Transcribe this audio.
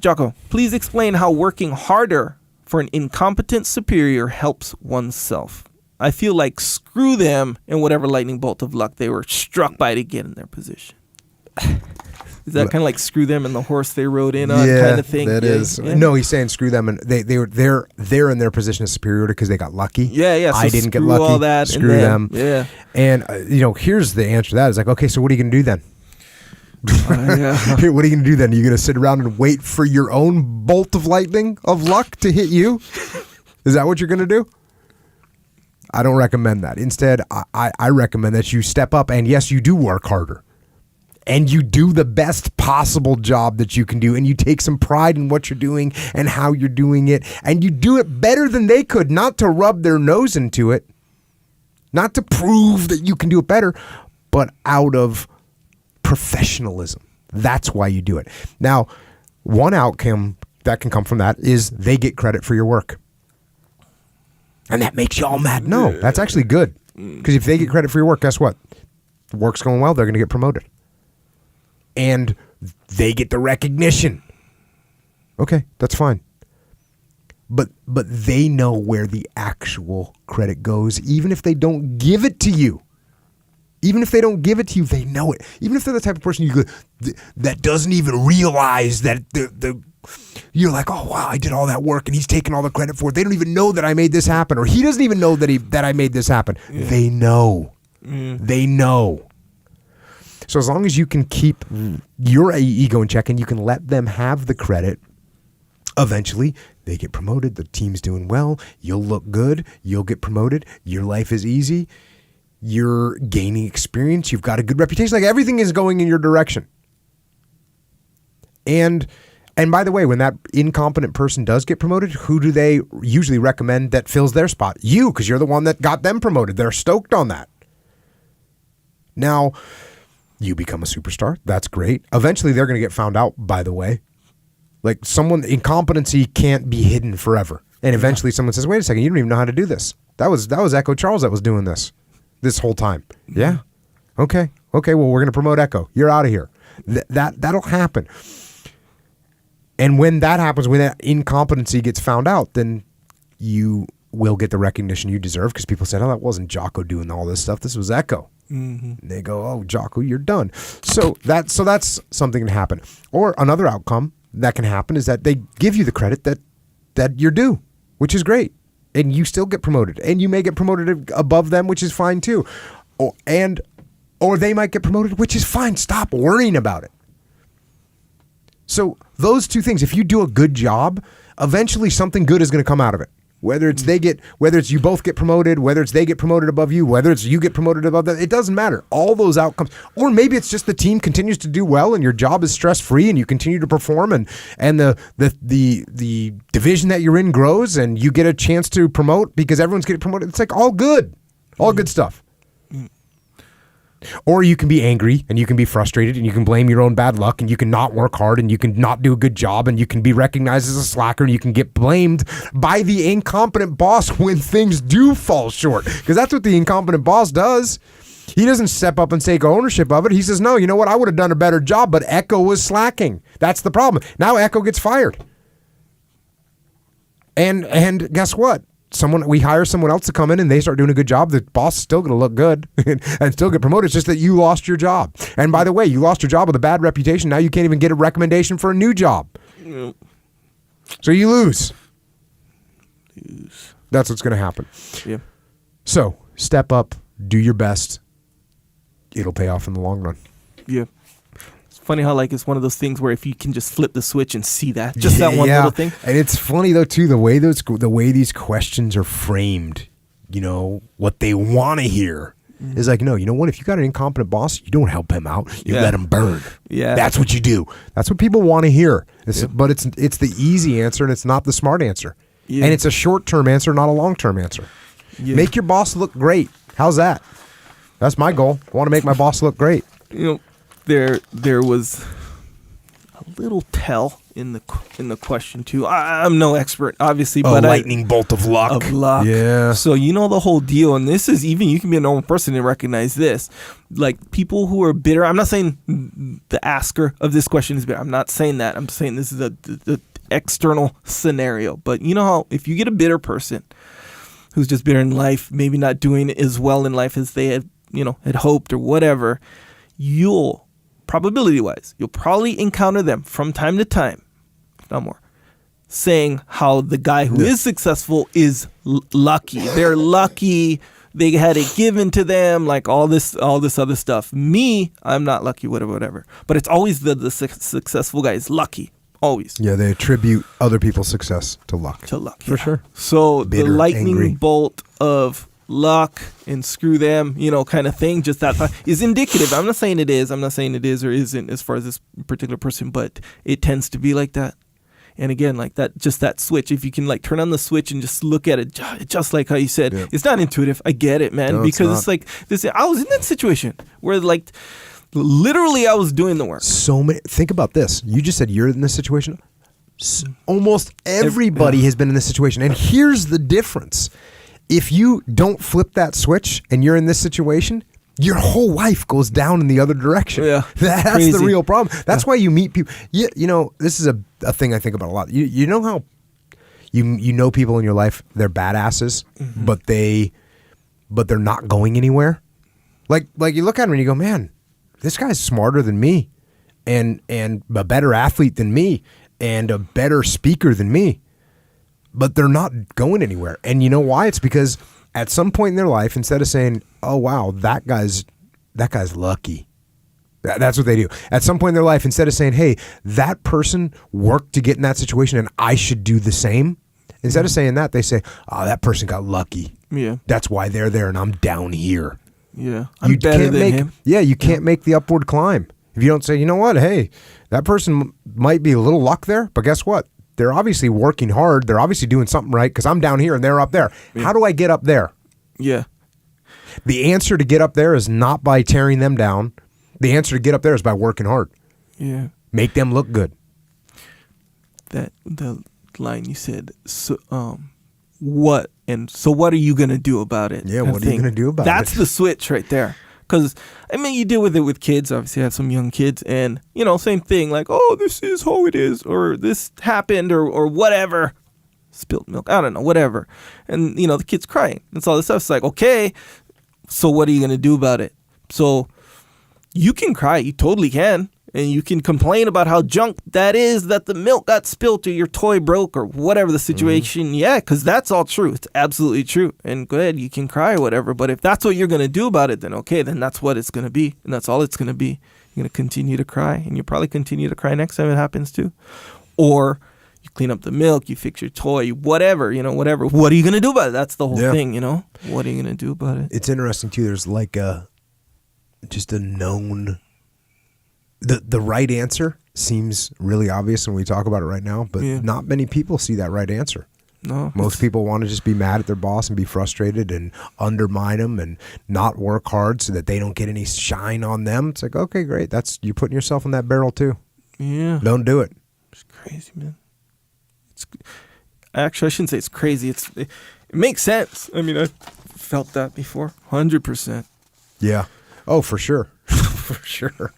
Jocko, please explain how working harder for an incompetent superior helps oneself. I feel like screw them and whatever lightning bolt of luck they were struck by to get in their position. Is that kind of like screw them and the horse they rode in on kind of thing? That is. Yeah. No, he's saying screw them and they're in their position of superiority because they got lucky. Yeah. So I didn't get lucky. All that screw them. Yeah. And here's the answer to that. It's like, okay, so what are you going to do then? What are you going to do then? Are you going to sit around and wait for your own bolt of lightning of luck to hit you? Is that what you're going to do? I don't recommend that. Instead, I recommend that you step up and yes, you do work harder. And you do the best possible job that you can do. And you take some pride in what you're doing and how you're doing it. And you do it better than they could, not to rub their nose into it, not to prove that you can do it better, but out of professionalism. That's why you do it. Now, one outcome that can come from that is they get credit for your work. And that makes you all mad. No, that's actually good. Because if they get credit for your work, guess what? The work's going well, they're going to get promoted. And they get the recognition. Okay, that's fine. But they know where the actual credit goes, even if they don't give it to you. Even if they don't give it to you, they know it. Even if they're the type of person that doesn't even realize that you're like, oh wow, I did all that work and he's taking all the credit for it. They don't even know that I made this happen, or he doesn't even know that I made this happen. Yeah. They know. They know. So as long as you can keep your ego in check and you can let them have the credit, eventually they get promoted. The team's doing well. You'll look good. You'll get promoted. Your life is easy. You're gaining experience. You've got a good reputation. Like everything is going in your direction. And by the way, when that incompetent person does get promoted, who do they usually recommend that fills their spot? You, because you're the one that got them promoted. They're stoked on that. Now, you become a superstar. That's great. Eventually, they're going to get found out, by the way. Like incompetency can't be hidden forever. And eventually someone says, wait a second, you don't even know how to do this. That was Echo Charles that was doing this whole time. Yeah. Okay, well, we're going to promote Echo. You're out of here. That'll happen. And when that happens, when that incompetency gets found out, then you will get the recognition you deserve because people said, oh, that wasn't Jocko doing all this stuff. This was Echo. Mm-hmm. And they go, oh, Jocko, you're done. So that's something can happen. Or another outcome that can happen is that they give you the credit that you're due, which is great. And you still get promoted. And you may get promoted above them, which is fine too. Or they might get promoted, which is fine. Stop worrying about it. So those two things, if you do a good job, eventually something good is going to come out of it. Whether it's you both get promoted, whether it's they get promoted above you, whether it's you get promoted above them, it doesn't matter. All those outcomes, or maybe it's just the team continues to do well and your job is stress free and you continue to perform and the division that you're in grows and you get a chance to promote because everyone's getting promoted. It's like all good stuff. Or you can be angry and you can be frustrated and you can blame your own bad luck and you can not work hard and you can not do a good job and you can be recognized as a slacker and you can get blamed by the incompetent boss when things do fall short. Because that's what the incompetent boss does. He doesn't step up and take ownership of it. He says, no, you know what? I would have done a better job, but Echo was slacking. That's the problem. Now Echo gets fired. And guess what? We hire someone else to come in and they start doing a good job. The boss is still going to look good and still get promoted. It's just that you lost your job. And by the way, you lost your job with a bad reputation. Now you can't even get a recommendation for a new job. Yep. So you lose. That's what's going to happen. Yeah. So step up, do your best. It'll pay off in the long run. Yeah. Funny how it's one of those things where if you can just flip the switch and see that, just that one little thing. And it's funny though too, the way these questions are framed, what they want to hear is like, no, you know what? If you got an incompetent boss, you don't help him out. You let him burn. Yeah. That's what you do. That's what people want to hear. But it's the easy answer and it's not the smart answer. Yeah. And it's a short-term answer, not a long-term answer. Yeah. Make your boss look great. How's that? That's my goal. I want to make my boss look great. There was a little tell in the question too. I'm no expert, obviously, A but lightning bolt of luck. Of luck. Yeah. So you know the whole deal, and this is even you can be a normal person and recognize this. Like people who are bitter. I'm not saying the asker of this question is bitter. I'm not saying that. I'm saying this is the external scenario. But you know how if you get a bitter person who's just bitter in life, maybe not doing as well in life as they had hoped or whatever, you'll probability-wise, you'll probably encounter them from time to time, if not more, saying how the guy who is successful is lucky. They're lucky. They had it given to them, like all this other stuff. Me, I'm not lucky, whatever. But it's always the successful guy is lucky. Always. Yeah, they attribute other people's success to luck. For sure. So Bitter, the lightning angry. bolt of luck and screw them, kind of thing, just that is indicative. I'm not saying it is or isn't as far as this particular person, but it tends to be like that. And again, like that, just that switch, if you can like turn on the switch and just look at it, just like how you said, It's not intuitive. I get it, man, No, because it's it's like this. I was in that situation where like literally I was doing the work. Think about this. You just said you're in this situation. Almost everybody has been in this situation. And here's the difference. If you don't flip that switch and you're in this situation, your whole life goes down in the other direction. Yeah, That's crazy. the real problem. That's why you meet people. This is a thing I think about a lot. You know how you know people in your life, they're badasses, but they're not going anywhere. Like you look at them and you go, man, this guy's smarter than me, and a better athlete than me, and a better speaker than me, but they're not going anywhere. And you know why? It's because at some point in their life, instead of saying, "Oh wow, that guy's lucky," that's what they do. At some point in their life, instead of saying, "Hey, that person worked to get in that situation, and I should do the same," instead of saying that, they say, "Oh, that person got lucky. Yeah, That's why they're there, and I'm down here." Yeah, I'm better than him. Yeah, you can't make the upward climb if you don't say, you know what, hey, that person might be a little luck there, but guess what? They're obviously working hard. They're obviously doing something right because I'm down here and they're up there. Yeah. How do I get up there? Yeah. The answer to get up there is not by tearing them down. The answer to get up there is by working hard. Yeah. Make them look good. The line you said, so, what are you going to do about it? Yeah, what are you going to do about it? That's the switch right there. Because, I mean, you deal with it with kids. Obviously, I have some young kids. And, same thing. Like, oh, this is how it is. Or this happened or whatever. Spilled milk. I don't know. Whatever. And, the kid's crying. That's all this stuff. It's like, okay, so what are you going to do about it? So you can cry. You totally can. And you can complain about how junk that is, that the milk got spilled or your toy broke or whatever the situation. Mm-hmm. Yeah, because that's all true. It's absolutely true. And go ahead, you can cry or whatever. But if that's what you're going to do about it, then okay, then that's what it's going to be. And that's all it's going to be. You're going to continue to cry. And you'll probably continue to cry next time it happens too. Or you clean up the milk, you fix your toy, whatever, whatever. What are you going to do about it? That's the whole thing, What are you going to do about it? It's interesting too. There's like just a known... The right answer seems really obvious when we talk about it right now, but not many people see that right answer. No. Most people want to just be mad at their boss and be frustrated and undermine them and not work hard so that they don't get any shine on them. It's like, okay, great. You're putting yourself in that barrel too. Yeah. Don't do it. It's crazy, man. Actually, I shouldn't say it's crazy. It makes sense. I mean, I felt that before. 100%. Yeah. Oh, for sure. For sure.